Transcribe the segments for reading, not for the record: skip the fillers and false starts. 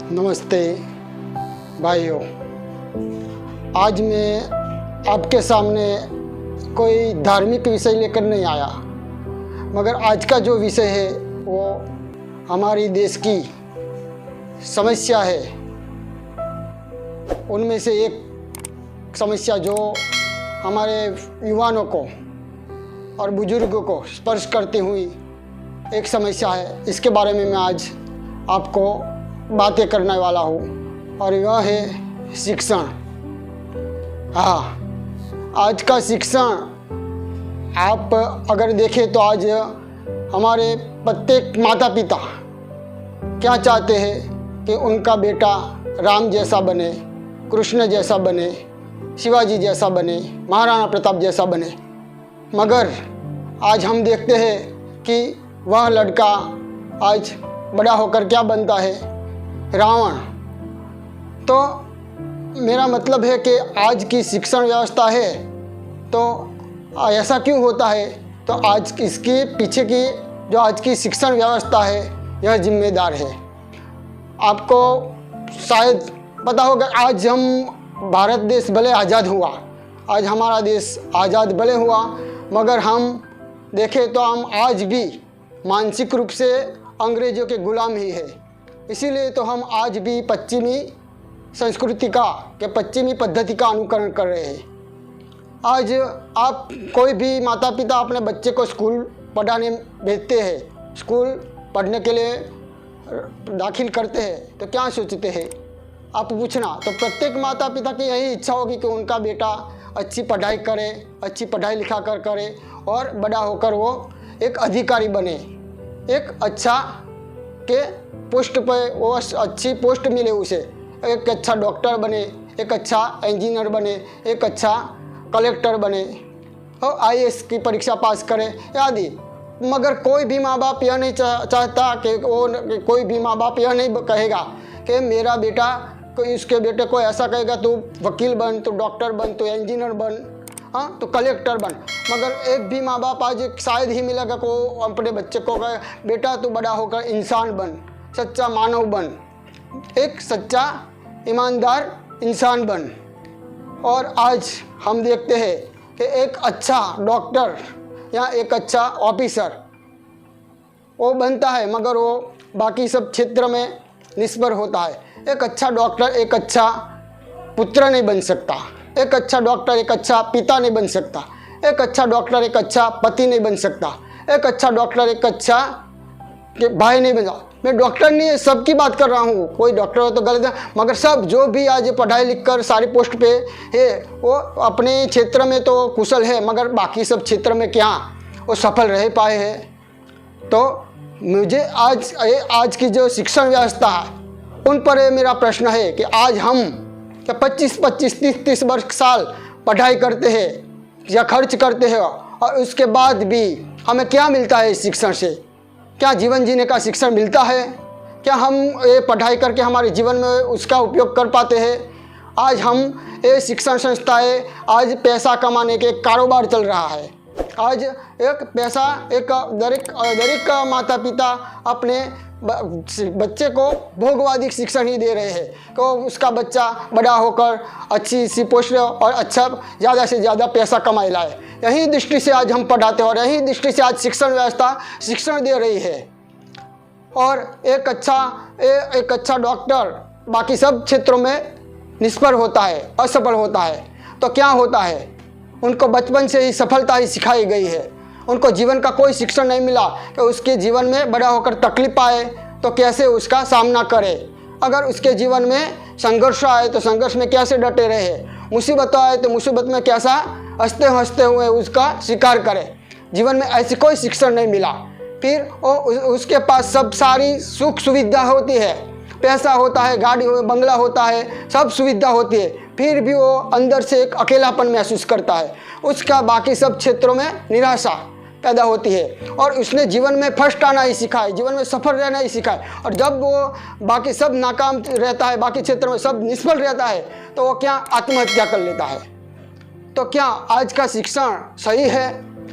नमस्ते भाइयों। आज मैं आपके सामने कोई धार्मिक विषय लेकर नहीं आया, मगर आज का जो विषय है वो हमारी देश की समस्या है। उनमें से एक समस्या जो हमारे युवाओं को और बुजुर्गों को स्पर्श करती हुई एक समस्या है। इसके बारे में मैं आज आपको बातें करने वाला हूँ और यह है शिक्षण। हाँ, आज का शिक्षण आप अगर देखें तो आज हमारे प्रत्येक माता पिता क्या चाहते हैं कि उनका बेटा राम जैसा बने, कृष्ण जैसा बने, शिवाजी जैसा बने, महाराणा प्रताप जैसा बने। मगर आज हम देखते हैं कि वह लड़का आज बड़ा होकर क्या बनता है, रावण। तो मेरा मतलब है कि आज की शिक्षण व्यवस्था है तो ऐसा क्यों होता है, तो आज इसके पीछे की जो आज की शिक्षण व्यवस्था है यह जिम्मेदार है। आपको शायद पता होगा, आज हम भारत देश भले आज़ाद हुआ, आज हमारा देश आज़ाद भले हुआ, मगर हम देखें तो हम आज भी मानसिक रूप से अंग्रेज़ों के गुलाम ही है। इसीलिए तो हम आज भी पश्चिमी संस्कृति का पश्चिमी पद्धति का अनुकरण कर रहे हैं। आज आप कोई भी माता पिता अपने बच्चे को स्कूल पढ़ाने भेजते हैं, स्कूल पढ़ने के लिए दाखिल करते हैं तो क्या सोचते हैं आप पूछना, तो प्रत्येक माता पिता की यही इच्छा होगी कि उनका बेटा अच्छी पढ़ाई करे, अच्छी पढ़ाई लिखा कर करे और बड़ा होकर वो एक अधिकारी बने, एक अच्छा के पोस्ट पर वो अच्छी पोस्ट मिले उसे, एक अच्छा डॉक्टर बने, एक अच्छा इंजीनियर बने, एक अच्छा कलेक्टर बने और आईएएस की परीक्षा पास करे आदि। मगर कोई भी माँ बाप यह नहीं चाहता कि कोई भी माँ बाप यह नहीं कहेगा कि मेरा बेटा उसके बेटे को ऐसा कहेगा तो वकील बन, तो डॉक्टर बन, तो इंजीनियर बन, हाँ तो कलेक्टर बन। मगर एक भी माँ बाप आज शायद ही मिलेगा को अपने बच्चे को कहे बेटा तू बड़ा होकर इंसान बन, सच्चा मानव बन, एक सच्चा ईमानदार इंसान बन। और आज हम देखते हैं कि एक अच्छा डॉक्टर या एक अच्छा ऑफिसर वो बनता है, मगर वो बाकी सब क्षेत्र में निष्फल होता है। एक अच्छा डॉक्टर एक अच्छा पुत्र नहीं बन सकता, एक अच्छा डॉक्टर एक अच्छा पिता नहीं बन सकता, एक अच्छा डॉक्टर एक अच्छा पति नहीं बन सकता, एक अच्छा डॉक्टर एक अच्छा भाई नहीं बन सकता। मैं डॉक्टर नहीं सबकी बात कर रहा हूँ, कोई डॉक्टर हो तो गलत है, मगर सब जो भी आज पढ़ाई लिख कर सारी पोस्ट पे है वो अपने क्षेत्र में तो कुशल है, मगर बाकी सब क्षेत्र में क्या वो सफल रह पाए हैं। तो मुझे आज की जो शिक्षण व्यवस्था है उन पर मेरा प्रश्न है कि आज हम 25, 30 वर्ष साल पढ़ाई करते हैं या खर्च करते हैं और उसके बाद भी हमें क्या मिलता है इस शिक्षण से? क्या जीवन जीने का शिक्षण मिलता है? क्या हम ये पढ़ाई करके हमारे जीवन में उसका उपयोग कर पाते हैं? आज हम ये शिक्षण संस्थाएं आज पैसा कमाने के कारोबार चल रहा है। आज एक पैसा एक दरेक माता पिता अपने बच्चे को भोगवादी शिक्षण ही दे रहे हैं कि उसका बच्चा बड़ा होकर अच्छी सी पोस्ट और अच्छा ज़्यादा से ज़्यादा पैसा कमाए लाए। यही दृष्टि से आज हम पढ़ाते हैं और यही दृष्टि से आज शिक्षण व्यवस्था शिक्षण दे रही है। और एक अच्छा डॉक्टर बाकी सब क्षेत्रों में निष्फल होता है, असफल होता है। तो क्या होता है, उनको बचपन से ही सफलता ही सिखाई गई है, उनको जीवन का कोई शिक्षण नहीं मिला कि उसके जीवन में बड़ा होकर तकलीफ आए तो कैसे उसका सामना करे, अगर उसके जीवन में संघर्ष आए तो संघर्ष में कैसे डटे रहे, मुसीबत आए तो मुसीबत में कैसा हंसते हंसते हुए उसका स्वीकार करे। जीवन में ऐसी कोई शिक्षण नहीं मिला। फिर उसके पास सब सारी सुख सुविधा होती है, पैसा होता है, गाड़ी बंगला होता है, सब सुविधा होती है, फिर भी वो अंदर से एक अकेलापन महसूस करता है। उसका बाकी सब क्षेत्रों में निराशा पैदा होती है और उसने जीवन में फर्स्ट आना ही सीखा है, जीवन में सफल रहना ही सीखा है। और जब वो बाकी सब नाकाम रहता है, बाकी क्षेत्रों में सब निष्फल रहता है, तो वो क्या आत्महत्या कर लेता है। तो क्या आज का शिक्षण सही है?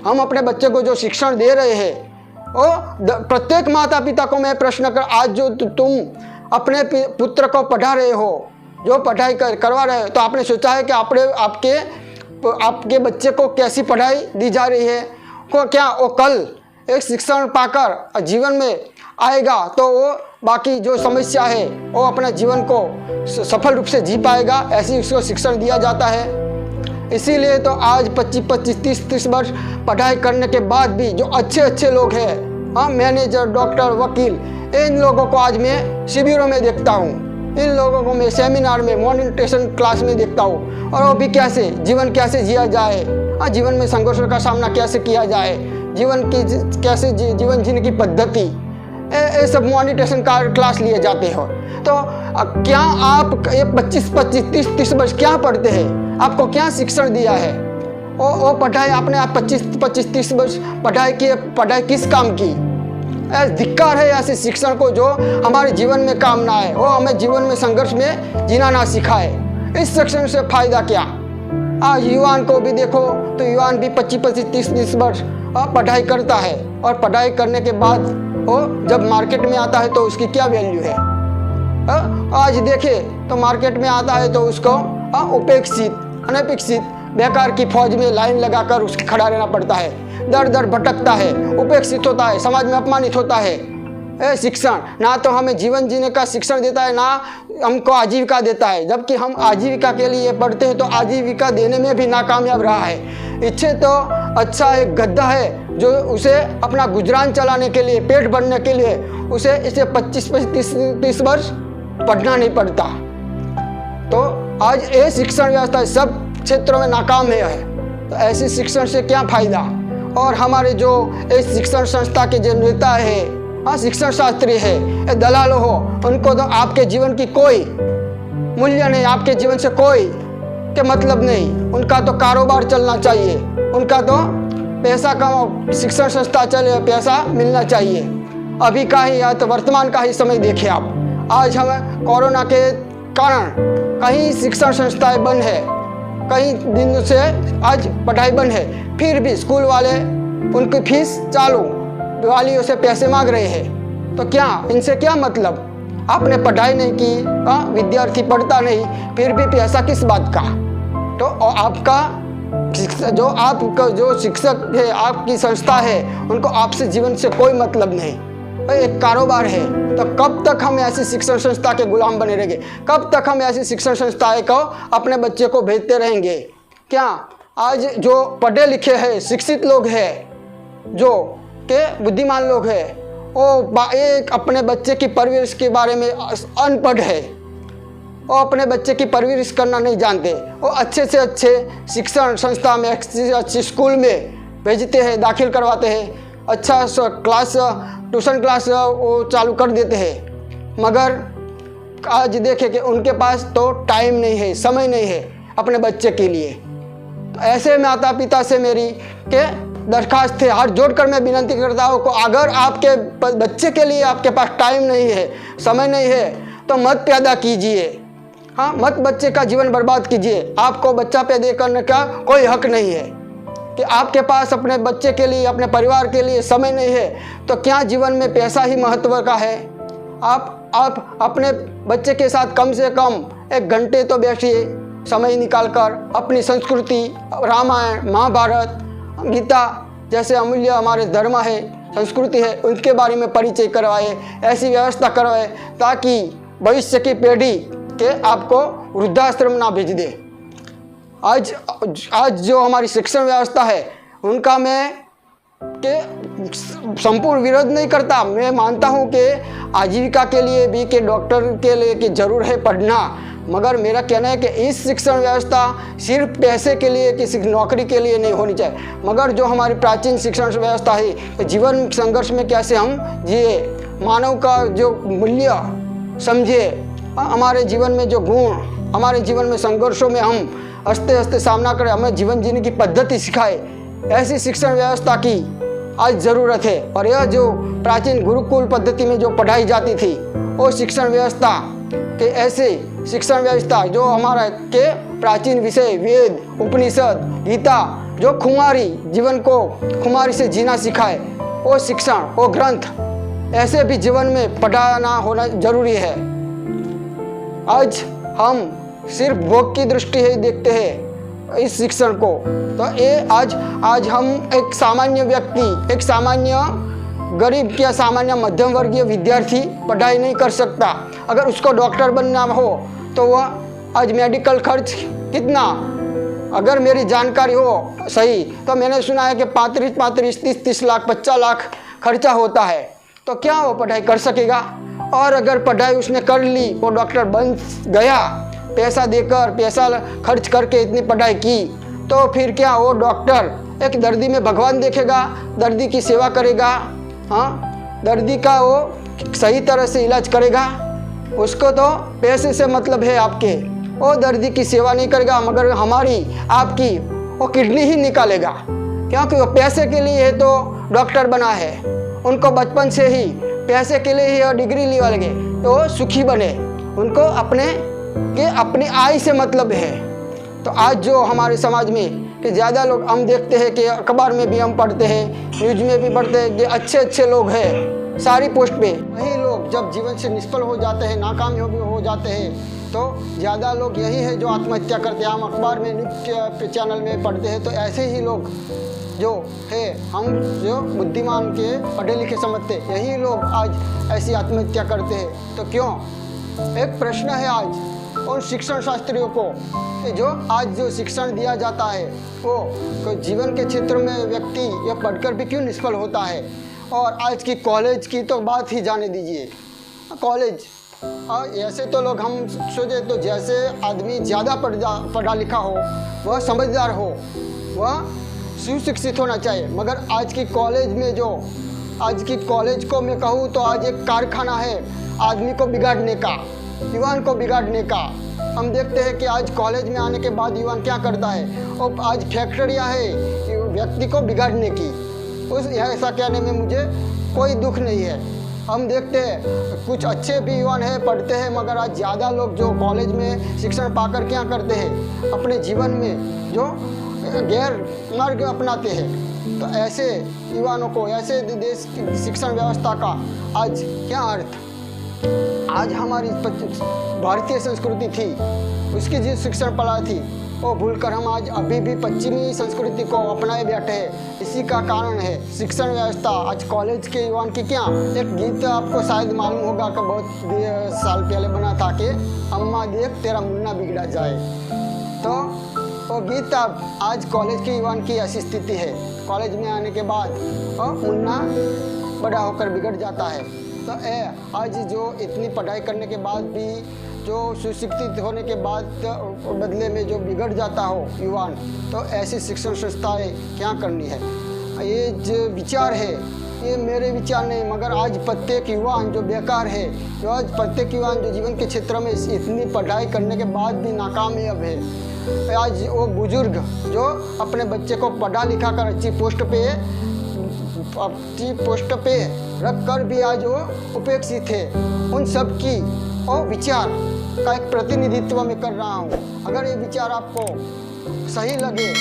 हम अपने बच्चे को जो शिक्षण दे रहे हैं और प्रत्येक माता पिता को मैं प्रश्न कर, आज जो तुम अपने पुत्र को पढ़ा रहे हो, जो पढ़ाई करवा रहे हो, तो आपने सोचा है कि आपके बच्चे को कैसी पढ़ाई दी जा रही है? को क्या वो कल एक शिक्षण पाकर जीवन में आएगा तो वो बाकी जो समस्या है वो अपना जीवन को सफल रूप से जी पाएगा, ऐसी उसको शिक्षण दिया जाता है। इसीलिए तो आज 25-25, 30 वर्ष पढ़ाई करने के बाद भी जो अच्छे लोग हैं, हाँ, मैनेजर, डॉक्टर, वकील, इन लोगों को आज मैं शिविरों में देखता हूँ, इन लोगों को मैं सेमिनार में, मोनिटेशन क्लास में देखता हूँ। और वो भी कैसे जीवन कैसे जिया जाए, हाँ, जीवन में संघर्षों का सामना कैसे किया जाए, जीवन की कैसे जीवन जीने की पद्धति, ये सब मोनिटेशन क्लास लिए जाते हो। तो क्या आप ये 25-25, 30 वर्ष क्या पढ़ते हैं? आपको क्या शिक्षण दिया है? वो पढ़ाई आपने 25-25, 30 वर्ष पढ़ाई की, पढ़ाई किस काम की? धिक्कार है ऐसे शिक्षण को जो हमारे जीवन में काम ना आए, वो हमें जीवन में संघर्ष में जीना ना सिखाए। इस शिक्षण से फायदा क्या? आज युवान को भी देखो तो युवान भी 25-25, 30 वर्ष पढ़ाई करता है, और पढ़ाई करने के बाद वो जब मार्केट में आता है तो उसकी क्या वैल्यू है? आज देखे तो मार्केट में आता है तो उसको उपेक्षित, अनपेक्षित, बेकार की फौज में लाइन लगाकर उसके खड़ा रहना पड़ता है, दर दर भटकता है, उपेक्षित होता है, समाज में अपमानित होता है। शिक्षण ना तो हमें जीवन जीने का शिक्षण देता है, ना हमको आजीविका देता है। जबकि हम आजीविका के लिए पढ़ते हैं तो आजीविका देने में भी नाकामयाब रहा है। इच्छे तो अच्छा एक गद्दा है जो उसे अपना गुजरान चलाने के लिए, पेट भरने के लिए उसे इसे 25-30 वर्ष पढ़ना नहीं पड़ता। तो आज ये शिक्षण व्यवस्था सब क्षेत्रों में नाकाम है। तो ऐसे शिक्षण से क्या फायदा? और हमारे जो इस शिक्षण संस्था के जो नेता है, हाँ, शिक्षण शास्त्री है, दलाल हो, उनको तो आपके जीवन की कोई मूल्य नहीं, आपके जीवन से कोई के मतलब नहीं। उनका तो कारोबार चलना चाहिए, उनका तो पैसा कमाओ, शिक्षण संस्था चले, पैसा मिलना चाहिए। अभी का ही या तो वर्तमान का ही समय देखिए आप। आज हमें कोरोना के कारण कहीं शिक्षण संस्थाएं बंद है, कई दिन से आज पढ़ाई बंद है, फिर भी स्कूल वाले उनकी फीस चालू, वालियों से पैसे मांग रहे हैं। तो क्या इनसे क्या मतलब? आपने पढ़ाई नहीं की, विद्यार्थी पढ़ता नहीं, फिर भी पैसा किस बात का? तो आपका जो शिक्षक है, आपकी संस्था है, उनको आपसे जीवन से कोई मतलब नहीं, एक कारोबार है। तो कब तक हम ऐसी शिक्षण संस्था के गुलाम बने रहेंगे? कब तक हम ऐसी शिक्षण संस्थाएं को अपने बच्चे को भेजते रहेंगे? क्या आज जो पढ़े लिखे हैं, शिक्षित लोग हैं, जो के बुद्धिमान लोग हैं, वो एक अपने बच्चे की परवरिश के बारे में अनपढ़ है, वो अपने बच्चे की परवरिश करना नहीं जानते। वो अच्छे से अच्छे शिक्षण संस्था में, अच्छी स्कूल में भेजते हैं, दाखिल करवाते हैं, अच्छा क्लास, ट्यूशन क्लास वो चालू कर देते हैं। मगर आज देखें कि उनके पास तो टाइम नहीं है, समय नहीं है अपने बच्चे के लिए। तो ऐसे माता पिता से मेरी के दरखास्त है, हाथ जोड़कर मैं विनती करता हूँ कि अगर आपके बच्चे के लिए आपके पास टाइम नहीं है, समय नहीं है, तो मत पैदा कीजिए। हाँ, मत बच्चे का जीवन बर्बाद कीजिए। आपको बच्चा पैदा करने का कोई हक नहीं है कि आपके पास अपने बच्चे के लिए, अपने परिवार के लिए समय नहीं है, तो क्या जीवन में पैसा ही महत्व का है? आप अपने बच्चे के साथ कम से कम 1 घंटे तो बैठिए, समय निकालकर अपनी संस्कृति, रामायण, महाभारत, गीता जैसे अमूल्य हमारे धर्म है, संस्कृति है, उनके बारे में परिचय करवाए, ऐसी व्यवस्था करवाए ताकि भविष्य की पीढ़ी के आपको वृद्धाश्रम ना भेज दे। आज जो हमारी शिक्षण व्यवस्था है उनका मैं के संपूर्ण विरोध नहीं करता। मैं मानता हूँ कि आजीविका के लिए भी, कि डॉक्टर के लिए कि जरूर है पढ़ना, मगर मेरा कहना है कि इस शिक्षण व्यवस्था सिर्फ पैसे के लिए, किसी नौकरी के लिए नहीं होनी चाहिए, मगर जो हमारी प्राचीन शिक्षण व्यवस्था है, जीवन संघर्ष में कैसे हम जिए, मानव का जो मूल्य समझे, हमारे जीवन में जो गुण, हमारे जीवन में संघर्षों में हम हंसते हंसते सामना करें, हमें जीवन जीने की पद्धति सिखाए, ऐसी शिक्षण व्यवस्था की आज ज़रूरत है। और यह जो प्राचीन गुरुकुल पद्धति में जो पढ़ाई जाती थी, वो शिक्षण व्यवस्था के ऐसे शिक्षण व्यवस्था जो हमारा के प्राचीन विषय वेद, उपनिषद, गीता, जो खुमारी जीवन को खुमारी से जीना सिखाए, वो शिक्षण, वो ग्रंथ ऐसे भी जीवन में पढ़ाना होना जरूरी है। आज हम सिर्फ भोग की दृष्टि ही देखते हैं इस शिक्षण को। तो ये आज हम एक सामान्य व्यक्ति, एक सामान्य गरीब या सामान्य मध्यम वर्गीय विद्यार्थी पढ़ाई नहीं कर सकता। अगर उसको डॉक्टर बनना हो तो वह आज मेडिकल खर्च कितना, अगर मेरी जानकारी हो सही तो मैंने सुना है कि 35, 30 लाख, 50 लाख खर्चा होता है। तो क्या वो पढ़ाई कर सकेगा? और अगर पढ़ाई उसने कर ली, वो डॉक्टर बन गया, पैसा देकर, पैसा खर्च करके इतनी पढ़ाई की, तो फिर क्या वो डॉक्टर एक दर्दी में भगवान देखेगा, दर्दी की सेवा करेगा? हाँ, दर्दी का वो सही तरह से इलाज करेगा? उसको तो पैसे से मतलब है आपके, वो दर्दी की सेवा नहीं करेगा, मगर हमारी आपकी वो किडनी ही निकालेगा, क्योंकि वो पैसे के लिए है तो डॉक्टर बना है। उनको बचपन से ही पैसे के लिए ही डिग्री ली वाले तो सुखी बने, उनको अपनी आय से मतलब है। तो आज जो हमारे समाज में कि ज़्यादा लोग हम देखते हैं कि अखबार में भी हम पढ़ते हैं, न्यूज़ में भी पढ़ते हैं कि अच्छे लोग हैं सारी पोस्ट पे, वही लोग जब जीवन से निष्फल हो जाते हैं, नाकामयाब हो जाते हैं, तो ज़्यादा लोग यही है जो आत्महत्या करते हैं। हम अखबार में, न्यूज़ चैनल में पढ़ते हैं, तो ऐसे ही लोग जो है, हम जो बुद्धिमान के पढ़े लिखे समझते, यही लोग आज ऐसी आत्महत्या करते हैं। तो क्यों? एक प्रश्न है आज उन शिक्षण शास्त्रियों को, जो आज जो शिक्षण दिया जाता है वो जीवन के क्षेत्र में व्यक्ति यह पढ़कर भी क्यों निष्फल होता है। और आज की कॉलेज की तो बात ही जाने दीजिए। कॉलेज ऐसे तो लोग हम सोचे तो जैसे आदमी ज़्यादा पढ़ा लिखा हो, वह समझदार हो, वह सुशिक्षित होना चाहिए, मगर आज की कॉलेज में जो आज की कॉलेज को मैं कहूँ तो आज एक कारखाना है आदमी को बिगाड़ने का, युवान को बिगाड़ने का। हम देखते हैं कि आज कॉलेज में आने के बाद युवान क्या करता है, और आज फैक्ट्रियाँ है व्यक्ति को बिगाड़ने की। उस ऐसा कहने में मुझे कोई दुख नहीं है। हम देखते हैं कुछ अच्छे भी युवान हैं, पढ़ते हैं, मगर आज ज़्यादा लोग जो कॉलेज में शिक्षण पाकर क्या करते हैं, अपने जीवन में जो गैर मार्ग अपनाते हैं। तो ऐसे युवानों को, ऐसे देश की शिक्षण व्यवस्था का आज क्या अर्थ? आज हमारी भारतीय संस्कृति थी, उसकी जिस शिक्षण पढ़ाई थी वो भूलकर हम आज अभी भी पश्चिमी संस्कृति को अपनाए बैठे हैं। इसी का कारण है शिक्षण व्यवस्था। आज कॉलेज के युवान की क्या, एक गीत आपको शायद मालूम होगा कि बहुत साल पहले बना था कि अम्मा देख तेरा मुन्ना बिगड़ा जाए। तो वो गीत आज कॉलेज के युवान की ऐसी स्थिति है, कॉलेज में आने के बाद वो मुन्ना बड़ा होकर बिगड़ जाता है। तो आज जो इतनी पढ़ाई करने के बाद भी जो सुशिक्षित होने के बाद बदले में जो बिगड़ जाता हो युवान, तो ऐसी शिक्षण संस्थाएं क्या करनी है। ये जो विचार है ये मेरे विचार नहीं, मगर आज प्रत्येक युवान जो बेकार है, जो आज प्रत्येक युवान जो जीवन के क्षेत्र में इतनी पढ़ाई करने के बाद भी नाकामयाब है, आज वो बुजुर्ग जो अपने बच्चे को पढ़ा लिखा कर अच्छी पोस्ट पे रख कर भी आज वो उपेक्षित है, उन सब की और विचार का एक प्रतिनिधित्व मैं कर रहा हूँ। अगर ये विचार आपको सही लगे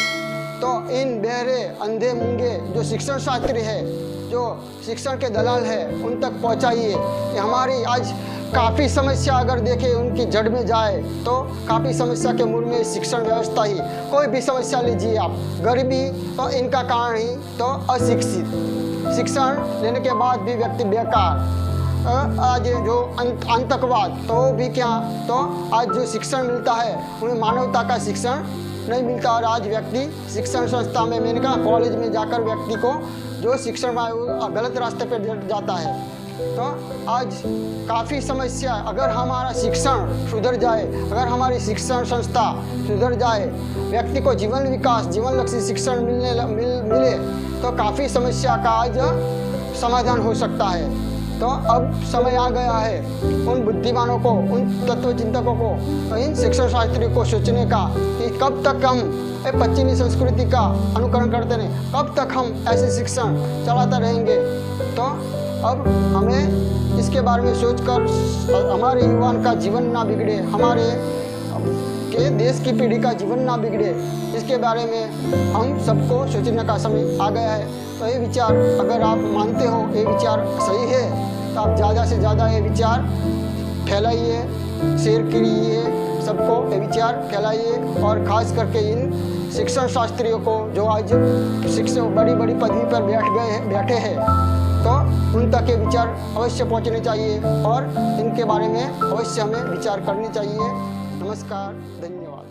तो इन बहरे, अंधे, मूंगे जो शिक्षण शास्त्री है, जो शिक्षण के दलाल है, उन तक पहुँचाइए। हमारी आज काफ़ी समस्या अगर देखें उनकी जड़ में जाए तो काफ़ी समस्या के मूल में शिक्षण व्यवस्था ही। कोई भी समस्या लीजिए आप, गरीबी तो इनका कारण ही, तो अशिक्षित, शिक्षण लेने के बाद भी व्यक्ति बेकार, आज जो आतंकवाद तो भी क्या, तो आज जो शिक्षण मिलता है उन्हें मानवता का शिक्षण नहीं मिलता। और आज व्यक्ति शिक्षण संस्था में, मैंने कहा कॉलेज में जाकर व्यक्ति को जो शिक्षण गलत रास्ते पर जाता है। तो आज काफ़ी समस्या, अगर हमारा शिक्षण सुधर जाए, अगर हमारी शिक्षण संस्था सुधर जाए, व्यक्ति को जीवन विकास, जीवन लक्ष्य शिक्षण मिले तो काफ़ी समस्या का आज समाधान हो सकता है। तो अब समय आ गया है उन बुद्धिमानों को, उन तत्वचिंतकों को, इन शिक्षण शास्त्रियों को सोचने का कि कब तक हम पश्चिमी संस्कृति का अनुकरण करते नहीं, कब तक हम ऐसे शिक्षण चलाते रहेंगे। तो अब हमें इसके बारे में सोचकर हमारे युवान का जीवन ना बिगड़े, हमारे के देश की पीढ़ी का जीवन ना बिगड़े, इसके बारे में हम सबको सोचने का समय आ गया है। तो ये विचार अगर आप मानते हो ये विचार सही है तो आप ज़्यादा से ज़्यादा ये विचार फैलाइए, शेयर कीजिए, सबको ये विचार फैलाइए और ख़ास करके इन शिक्षण शास्त्रियों को जो आज शिक्षक बड़ी बड़ी पदवी पर बैठे हैं तो उन तक ये विचार अवश्य पहुंचने चाहिए और इनके बारे में अवश्य हमें विचार करनी चाहिए। नमस्कार, धन्यवाद।